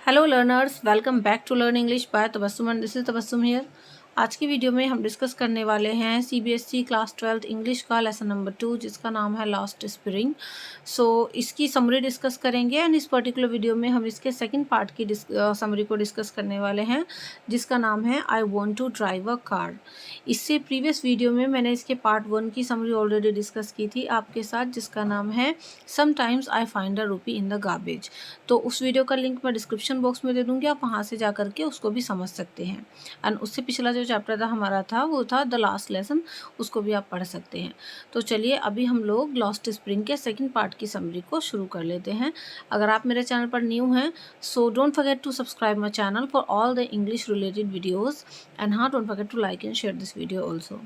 Hello learners, welcome back to learn English by Tabassum and this is Tabassum here. आज की video में हम discuss करने वाले हैं सीबीएसई क्लास 12 इंग्लिश का लेसन नंबर 2 जिसका नाम है लास्ट स्प्रिंग। इसकी समरी डिस्कस करेंगे एंड इस पर्टिकुलर वीडियो में हम इसके सेकंड पार्ट की समरी को डिस्कस करने वाले हैं जिसका नाम है I want to drive a car. इससे प्रीवियस वीडियो में मैंने इसके पार्ट 1 की समरी ऑलरेडी डिस्कस की थी आपके साथ, जिसका नाम है समटाइम्स आई फाइंड अ रूपी इन द गार्बेज। तो उस वीडियो का लिंक मैं डिस्क्रिप्शन बॉक्स में दे दूँगी, आप वहाँ से जा करके उसको भी समझ सकते हैं। एंड उससे पिछला जो चैप्टर था हमारा वो था द लास्ट लेसन, उसको भी आप पढ़ सकते हैं। तो चलिए अभी हम लोग लास्ट स्प्रिंग के सेकंड पार्ट की समरी को शुरू कर लेते हैं। अगर आप मेरे चैनल पर न्यू हैं so don't forget to subscribe my channel for all the English related videos and हाँ don't forget to like and share this video also.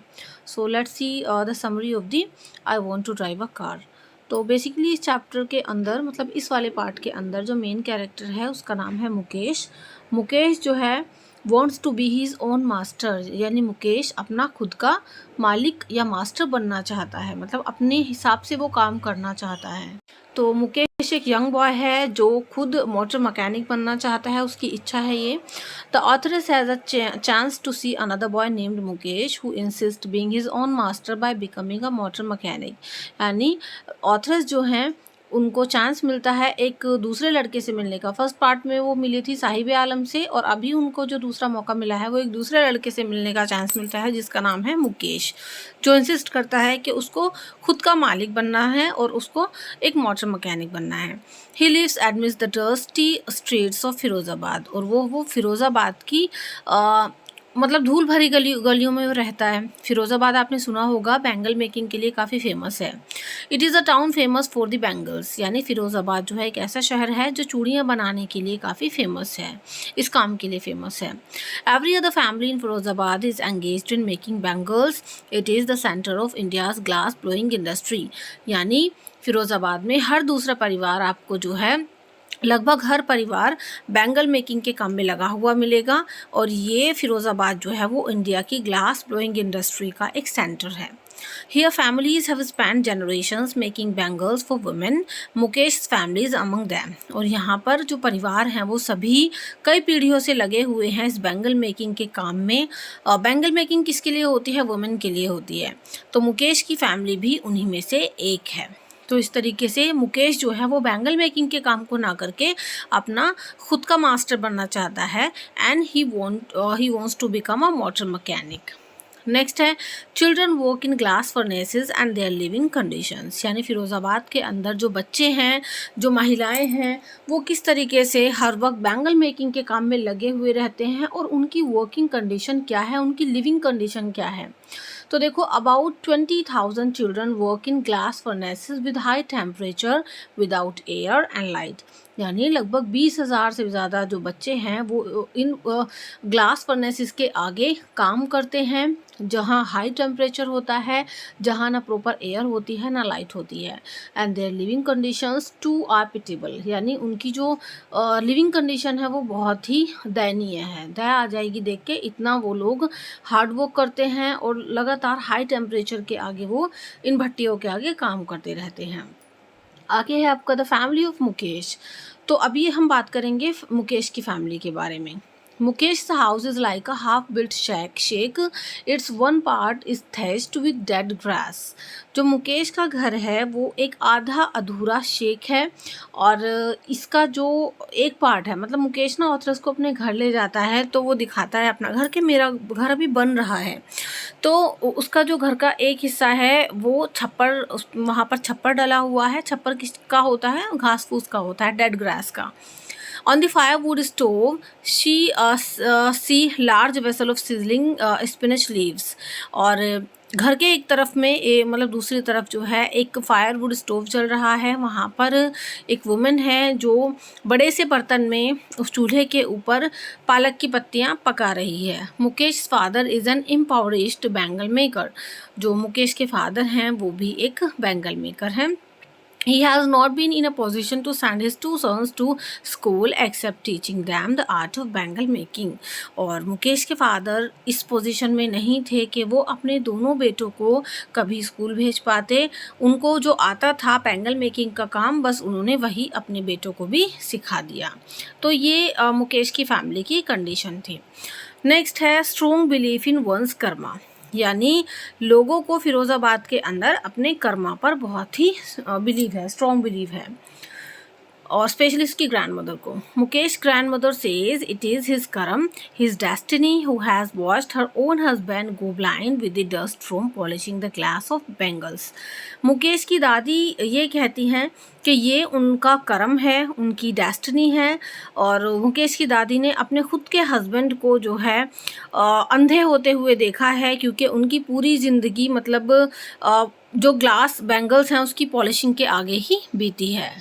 So let's see the summary of the I want to drive a car. तो basically इस chapter के अंदर, मतलब इस वाले part के अंदर जो मेन कैरेक्टर है उसका नाम है मुकेश। मुकेश जो है wants to be his own master, यानी मुकेश अपना खुद का मालिक या मास्टर बनना चाहता है, मतलब अपने हिसाब से वो काम करना चाहता है। तो मुकेश एक यंग बॉय है जो खुद मोटर मैकेनिक बनना चाहता है, उसकी इच्छा है ये। The authors has a chance to see another boy named Mukesh who insist being his own master by becoming a motor mechanic. यानी ऑथरस जो हैं उनको चांस मिलता है एक दूसरे लड़के से मिलने का। फर्स्ट पार्ट में वो मिली थी साहिब आलम से, और अभी उनको जो दूसरा मौका मिला है वो एक दूसरे लड़के से मिलने का चांस मिलता है जिसका नाम है मुकेश, जो इंसिस्ट करता है कि उसको खुद का मालिक बनना है और उसको एक मोटर मैकेनिक बनना है। He lives amidst the dusty streets of Firozabad, और वो फिरोज़ाबाद की मतलब धूल भरी गलियों में रहता है। फिरोज़ाबाद आपने सुना होगा बैंगल मेकिंग के लिए काफ़ी फेमस है। It is a town famous for the bangles, यानी फिरोज़ाबाद जो है एक ऐसा शहर है जो चूड़ियाँ बनाने के लिए काफ़ी फेमस है, इस काम के लिए फेमस है। Every other family in Firozabad is engaged in making bangles. It is the centre of India's glass blowing industry, यानी फिरोज़ाबाद में हर दूसरा परिवार आपको जो है, लगभग हर परिवार बैंगल मेकिंग के काम में लगा हुआ मिलेगा, और ये फिरोज़ाबाद जो है वो इंडिया की ग्लास ब्लोइंग इंडस्ट्री का एक सेंटर है। Here families have spent generations making bangles for women. Mukesh families among them. और यहाँ पर जो परिवार हैं वो सभी कई पीढ़ियों से लगे हुए हैं इस बैंगल मेकिंग के काम में। बैंगल मेकिंग किसके लिए होती है? वुमेन के लिए होती है। तो मुकेश की फैमिली भी उन्हीं में से एक है। तो इस तरीके से मुकेश जो है वो बैंगल मेकिंग के काम को ना करके अपना खुद का मास्टर बनना चाहता है, and he wants to become a motor mechanic. Next है children work in glass furnaces and their living conditions, यानी फिरोज़ाबाद के अंदर जो बच्चे हैं, जो महिलाएं हैं, वो किस तरीके से हर वक्त बैंगल मेकिंग के काम में लगे हुए रहते हैं और उनकी वर्किंग कंडीशन क्या है, उनकी लिविंग कंडीशन क्या है। तो देखो about 20,000 children work in glass furnaces with high temperature without air and light, यानी लगभग 20,000 से ज़्यादा जो बच्चे हैं वो इन ग्लास फर्नेसेस के आगे काम करते हैं जहाँ हाई टेम्परेचर होता है, जहाँ ना प्रॉपर एयर होती है ना लाइट होती है। And their living conditions too are pitiable, यानी उनकी जो लिविंग कंडीशन है वो बहुत ही दयनीय है। दया आ जाएगी देख के, इतना वो लोग हार्ड वर्क करते हैं और लगातार हाई टेम्परेचर के आगे वो इन भट्टियों के आगे काम करते रहते हैं। आगे है आपका द फैमिली ऑफ मुकेश। तो अभी हम बात करेंगे मुकेश की फैमिली के बारे में। Mukesh's house is like a half-built shack. Its one part is thatched with dead grass. जो मुकेश का घर है वो एक आधा अधूरा शेक है, और इसका जो एक पार्ट है, मतलब मुकेश ना ऑथरस को अपने घर ले जाता है तो वो दिखाता है अपना घर कि मेरा घर अभी बन रहा है। तो उसका जो घर का एक हिस्सा है वो छप्पर, वहाँ पर छप्पर डला हुआ है। छप्पर किसका होता है? घास फूस का होता है, डेड ग्रास का। On the firewood stove, she see large vessel of sizzling spinach leaves. और घर के एक तरफ में मतलब दूसरी तरफ जो है एक फायरवुड स्टोव चल रहा है, वहाँ पर एक वुमेन है जो बड़े से बर्तन में उस चूल्हे के ऊपर पालक की पत्तियाँ पका रही है। Mukesh father is an impoverished bangle maker. जो मुकेश के फादर हैं वो भी एक बैंगल मेकर हैं। He has not been in a position to send his two sons to school except teaching them the art of bangle making. और मुकेश के father इस पोजीशन में नहीं थे कि वो अपने दोनों बेटों को कभी स्कूल भेज पाते. उनको जो आता था बैंगल मेकिंग का काम, बस उन्होंने वही अपने बेटों को भी सिखा दिया. तो ये मुकेश की फैमिली की कंडीशन थी. नेक्स्ट है strong belief in one's karma, यानी लोगों को फिरोज़ाबाद के अंदर अपने कर्मा पर बहुत ही बिलीव है, स्ट्रॉन्ग बिलीव है, और स्पेशली इसकी ग्रैंड मदर को. Mukesh grand mother says it is his karma, his destiny, who has watched her own husband go blind with the dust from polishing the glass of bangles. Mukesh की दादी ये कहती हैं कि ये उनका कर्म है, उनकी डेस्टिनी है, और मुकेश की दादी ने अपने खुद के हस्बैंड को जो है अंधे होते हुए देखा है, क्योंकि उनकी पूरी ज़िंदगी मतलब जो ग्लास बैंगल्स हैं उसकी पॉलिशिंग के आगे ही बीती है.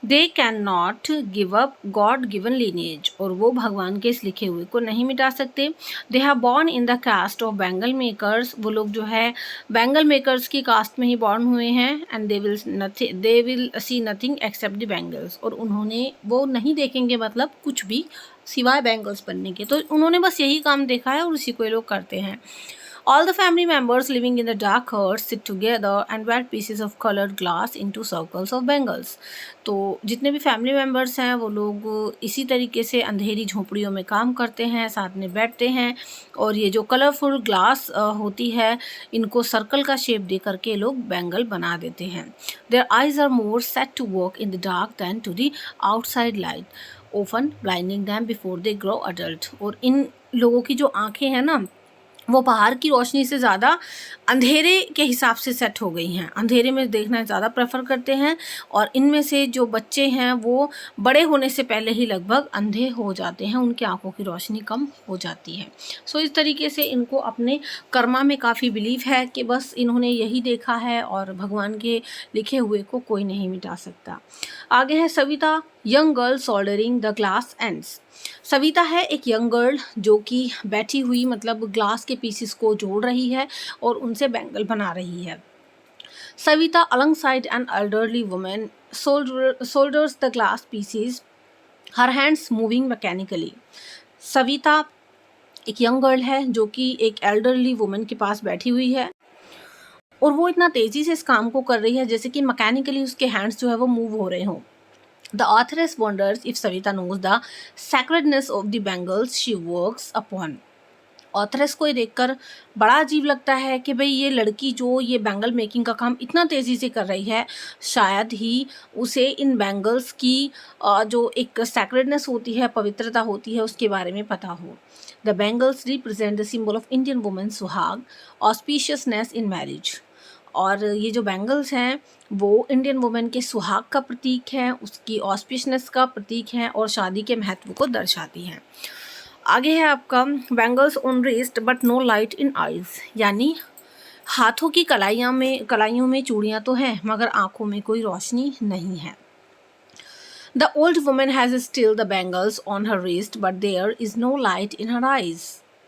They can not give up God given lineage, और वो भगवान के इस लिखे हुए को नहीं मिटा सकते. They have born in the caste of bangle makers, वो लोग जो है बैंगल मेकर्स की कास्ट में ही बॉर्न हुए हैं. And they will see nothing accept the bangles, और उन्होंने वो नहीं देखेंगे मतलब कुछ भी सिवाय बैंगल्स बनने के. तो उन्होंने बस यही काम देखा है और उसी को ये लोग करते हैं. All the family members living in the dark huts sit together and wet pieces of colored glass into circles of bangles. तो जितने भी फैमिली मेम्बर्स हैं वो लोग इसी तरीके से अंधेरी झोपड़ियों में काम करते हैं, साथ में बैठते हैं, और ये जो कलरफुल ग्लास होती है इनको सर्कल का शेप दे करके लोग बैंगल बना देते हैं. Their eyes are more set to work in the dark than to the outside light, often blinding them before they grow adult. और इन लोगों की जो आँखें हैं ना वो बाहर की रोशनी से ज़्यादा अंधेरे के हिसाब से सेट हो गई हैं, अंधेरे में देखना ज़्यादा प्रेफर करते हैं, और इनमें से जो बच्चे हैं वो बड़े होने से पहले ही लगभग अंधे हो जाते हैं, उनकी आंखों की रोशनी कम हो जाती है. सो इस तरीके से इनको अपने कर्मा में काफ़ी बिलीव है कि बस इन्होंने यही देखा है और भगवान के लिखे हुए को कोई नहीं मिटा सकता. आगे है Savita, young girl soldering the glass ends. Savita है एक यंग गर्ल जो कि बैठी हुई मतलब ग्लास के पीसेस को जोड़ रही है और उनसे बैंगल बना रही है. Savita alongside an elderly woman solders the glass pieces, her hands moving mechanically. Savita एक यंग गर्ल है जो कि एक एल्डरली वुमेन के पास बैठी हुई है और वो इतना तेज़ी से इस काम को कर रही है जैसे कि मैकेनिकली उसके हैंड्स जो है वो मूव हो रहे हों. The authoress wonders if Savita knows the sacredness of the bangles she works upon. Authoress को ये देखकर बड़ा अजीब लगता है कि भाई ये लड़की जो ये बैंगल मेकिंग का काम इतना तेज़ी से कर रही है, शायद ही उसे इन बैंगल्स की जो एक सैक्रेडनेस होती है, पवित्रता होती है, उसके बारे में पता हो. The bangles represent the symbol of Indian women सुहाग, ऑस्पिशियसनेस इन मैरिज. और ये जो बैंगल्स हैं वो इंडियन वुमेन के सुहाग का प्रतीक हैं, उसकी ऑस्पिशनेस का प्रतीक हैं और शादी के महत्व को दर्शाती हैं. आगे है आपका bangles on wrist but no light in eyes, यानी हाथों की कलाइयों में चूड़ियाँ तो हैं मगर आँखों में कोई रोशनी नहीं है. The old women has still the bangles on her wrist but there is no light in her eyes,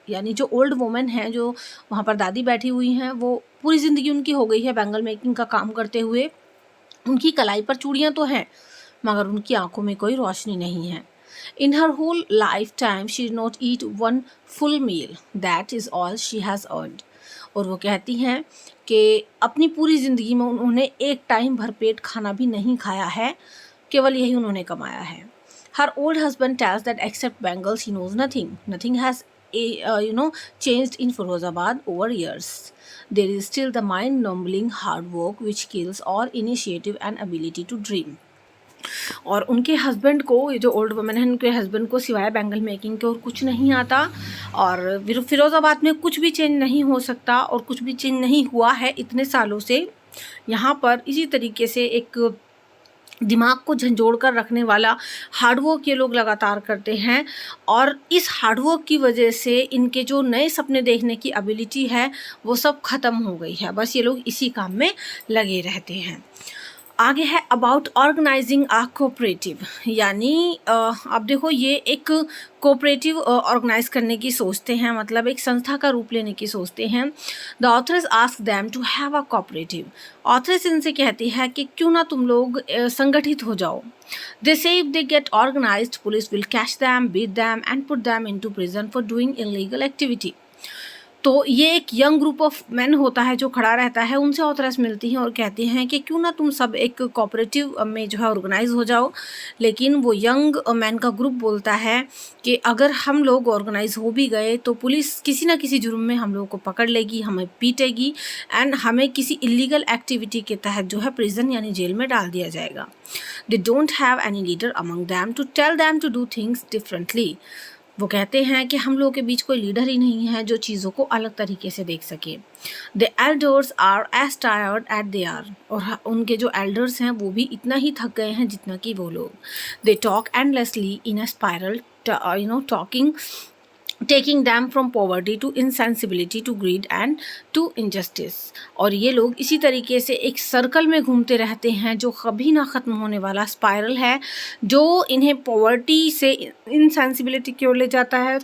यानी जो ओल्ड वुमेन हैं जो वहाँ पर दादी बैठी हुई हैं वो पूरी ज़िंदगी उनकी हो गई है बैंगल मेकिंग का काम करते हुए, उनकी कलाई पर चूड़ियाँ तो हैं मगर उनकी आंखों में कोई रोशनी नहीं है. In her whole life time she did not eat one full meal, that is all she has earned. और वो कहती हैं कि अपनी पूरी ज़िंदगी में उन्होंने एक टाइम भरपेट खाना भी नहीं खाया है, केवल यही उन्होंने कमाया है. Her old husband tells that except bangles he knows nothing has changed in Firozabad over years. There is still the mind-numbing hard work which kills all initiative and ability to dream. और उनके husband को, ये जो old women है उनके husband को सिवाय bangle making के और कुछ नहीं आता, और फिरोज़ाबाद में कुछ भी चेंज नहीं हो सकता और कुछ भी चेंज नहीं हुआ है इतने सालों से. यहाँ पर इसी तरीके से एक दिमाग को झंझोड़ कर रखने वाला हार्डवर्क ये लोग लगातार करते हैं, और इस हार्डवर्क की वजह से इनके जो नए सपने देखने की एबिलिटी है वो सब ख़त्म हो गई है. बस ये लोग इसी काम में लगे रहते हैं. आगे है अबाउट ऑर्गेनाइजिंग अ कोऑपरेटिव, यानी अब देखो ये एक कोऑपरेटिव ऑर्गेनाइज करने की सोचते हैं, मतलब एक संस्था का रूप लेने की सोचते हैं। The authors ask them to have a cooperative, authors इनसे कहती है कि क्यों ना तुम लोग संगठित हो जाओ। They say if they get organised police will catch them, beat them and put them into prison for doing illegal activity. तो ये एक यंग ग्रुप ऑफ मैन होता है जो खड़ा रहता है, उनसे ऑथराइज मिलती हैं और कहती हैं कि क्यों ना तुम सब एक कोऑपरेटिव में जो है ऑर्गेनाइज हो जाओ। लेकिन वो यंग मैन का ग्रुप बोलता है कि अगर हम लोग ऑर्गेनाइज हो भी गए तो पुलिस किसी ना किसी जुर्म में हम लोगों को पकड़ लेगी, हमें पीटेगी एंड हमें किसी इलीगल एक्टिविटी के तहत जो है प्रिजन यानी जेल में डाल दिया जाएगा। They don't have any leader among them to tell them to do things differently. वो कहते हैं कि हम लोगों के बीच कोई लीडर ही नहीं है जो चीज़ों को अलग तरीके से देख सके। The elders are as tired as they are, और उनके जो एल्डर्स हैं वो भी इतना ही थक गए हैं जितना कि वो लोग। They talk endlessly in a spiral, talking taking them from poverty to insensibility to greed and to injustice. और ये लोग इसी तरीके से एक सर्कल में घूमते रहते हैं जो कभी ना ख़त्म होने वाला स्पायरल है, जो इन्हें पॉवर्टी से इनसेंसिबिलिटी की ओर ले जाता है,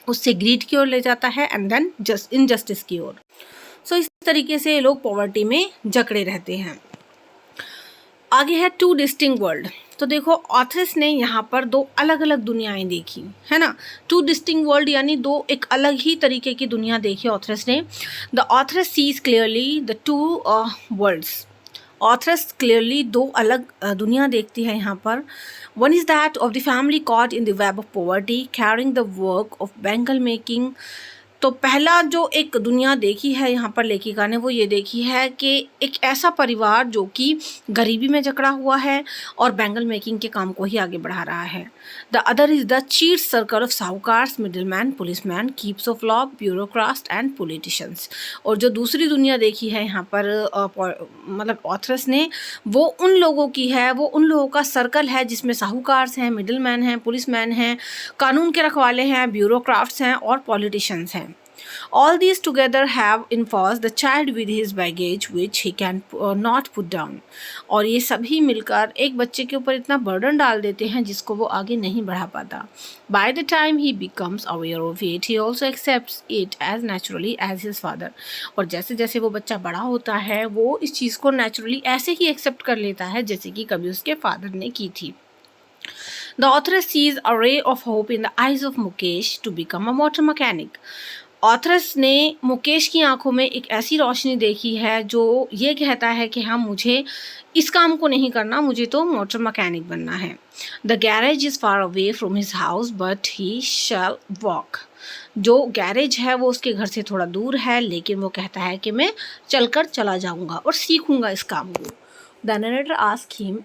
उससे ग्रीड की ओर ले जाता है एंड देन इनजस्टिस की ओर। सो इस तरीके से ये लोग पॉवर्टी में जकड़े रहते हैं। आगे है टू डिस्टिंक्ट वर्ल्ड। तो देखो ऑथर्स ने यहाँ पर दो अलग अलग दुनियाएं देखी है ना। टू डिस्टिंक्ट वर्ल्ड यानी दो एक अलग ही तरीके की दुनिया देखी ऑथर्स ने। The authors sees clearly the two worlds. Authors clearly दो अलग दुनिया देखती है यहाँ पर। One is that of the family caught in the web of poverty carrying the work of bangle making. तो पहला जो एक दुनिया देखी है यहाँ पर लेखिका ने वो ये देखी है कि एक ऐसा परिवार जो कि गरीबी में जकड़ा हुआ है और बैंगल मेकिंग के काम को ही आगे बढ़ा रहा है। The other is the cheat circle of sahukars, middleman, policeman, keeps of law, bureaucrats and politicians. और जो दूसरी दुनिया देखी है यहाँ पर मतलब ऑथर्स ने, वो उन लोगों की है, वो उन लोगों का सर्कल है जिसमें साहूकार्स हैं, मिडिलमैन हैं, पुलिसमैन हैं, कानून के रखवाले हैं, ब्यूरोक्राफ्ट्स हैं और पॉलिटिशियंस हैं। All these together have enforced the child with his baggage which he can not put down। और ये सभी मिलकर एक बच्चे के ऊपर इतना बर्डन डाल देते हैं जिसको वो आगे नहीं बढ़ा पाता। By the time he becomes aware of it, he also accepts it as naturally as his father। और जैसे जैसे वो बच्चा बड़ा होता है वो इस चीज़ को नेचुरली ऐसे ही एक्सेप्ट कर लेता है जैसे कि कभी उसके फादर ने की थी। The author sees a ray of hope in the eyes of Mukesh to become a motor mechanic। ऑथरस ने मुकेश की आंखों में एक ऐसी रोशनी देखी है जो ये कहता है कि हाँ मुझे इस काम को नहीं करना, मुझे तो मोटर मैकेनिक बनना है। The garage is far away from his house but he shall walk. जो गैरेज है वो उसके घर से थोड़ा दूर है लेकिन वो कहता है कि मैं चलकर चला जाऊंगा और सीखूंगा इस काम को। The narrator asks him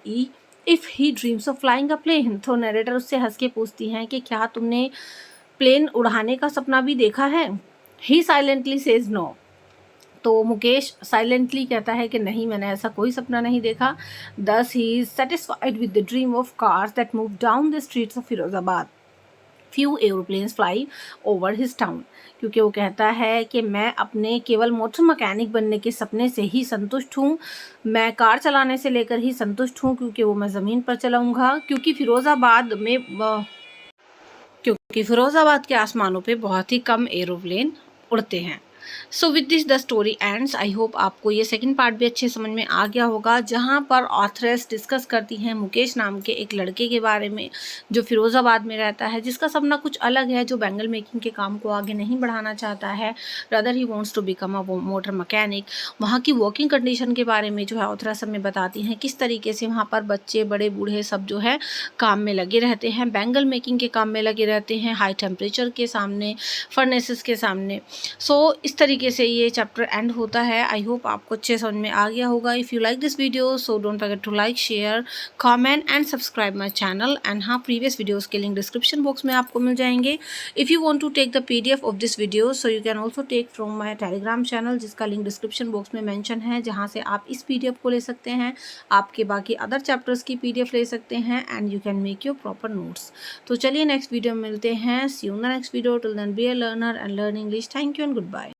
if he dreams of flying a plane. तो नरेटर उससे हंस के पूछती हैं कि क्या तुमने प्लेन उड़ाने का सपना भी देखा है। ही साइलेंटली सेज नो। तो मुकेश साइलेंटली कहता है कि नहीं, मैंने ऐसा कोई सपना नहीं देखा। दस he is satisfied with the dream of cars that move down the streets of Firozabad. Few aeroplanes fly over his town. क्योंकि वो कहता है कि मैं अपने केवल मोटर मैकेनिक बनने के सपने से ही संतुष्ट हूँ, मैं कार चलाने से लेकर ही संतुष्ट हूँ क्योंकि वो मैं ज़मीन पर चलाऊँगा, क्योंकि फिरोज़ाबाद के आसमानों पे बहुत ही कम एरोप्लेन उड़ते हैं। So with this the story ends. I hope आपको ये सेकंड पार्ट भी अच्छे समझ में आ गया होगा, जहाँ पर ऑथरेस डिस्कस करती हैं मुकेश नाम के एक लड़के के बारे में जो फिरोज़ाबाद में रहता है, जिसका सपना कुछ अलग है, जो बैंगल मेकिंग के काम को आगे नहीं बढ़ाना चाहता है, rather he wants to become a motor mechanic. वहाँ की वर्किंग कंडीशन के बारे में जो है ऑथरेस हमें बताती हैं, किस तरीके से वहाँ पर बच्चे बड़े बूढ़े सब जो है काम में लगे रहते हैं, बैंगल मेकिंग के काम में लगे रहते हैं, हाई टेम्परेचर के सामने, फर्नेसेस के सामने। सो इस तरीके से ये चैप्टर एंड होता है। आई होप आपको अच्छे समझ में आ गया होगा। If you like this video so don't forget to like, share, comment and subscribe my channel. And हाँ, प्रीवियस वीडियोस के लिंक डिस्क्रिप्शन बॉक्स में आपको मिल जाएंगे। If you want to take the PDF of this video so you can also take from my Telegram channel, जिसका link description box में mention है, जहाँ से आप इस PDF को ले सकते हैं, आपके बाकी अदर चैप्टर्स की PDF ले सकते हैं and you can make your proper notes. तो चलिए नेक्स्ट वीडियो में मिलते हैं। See you in the next video. Till then be a learner and learn English. Thank you and good bye.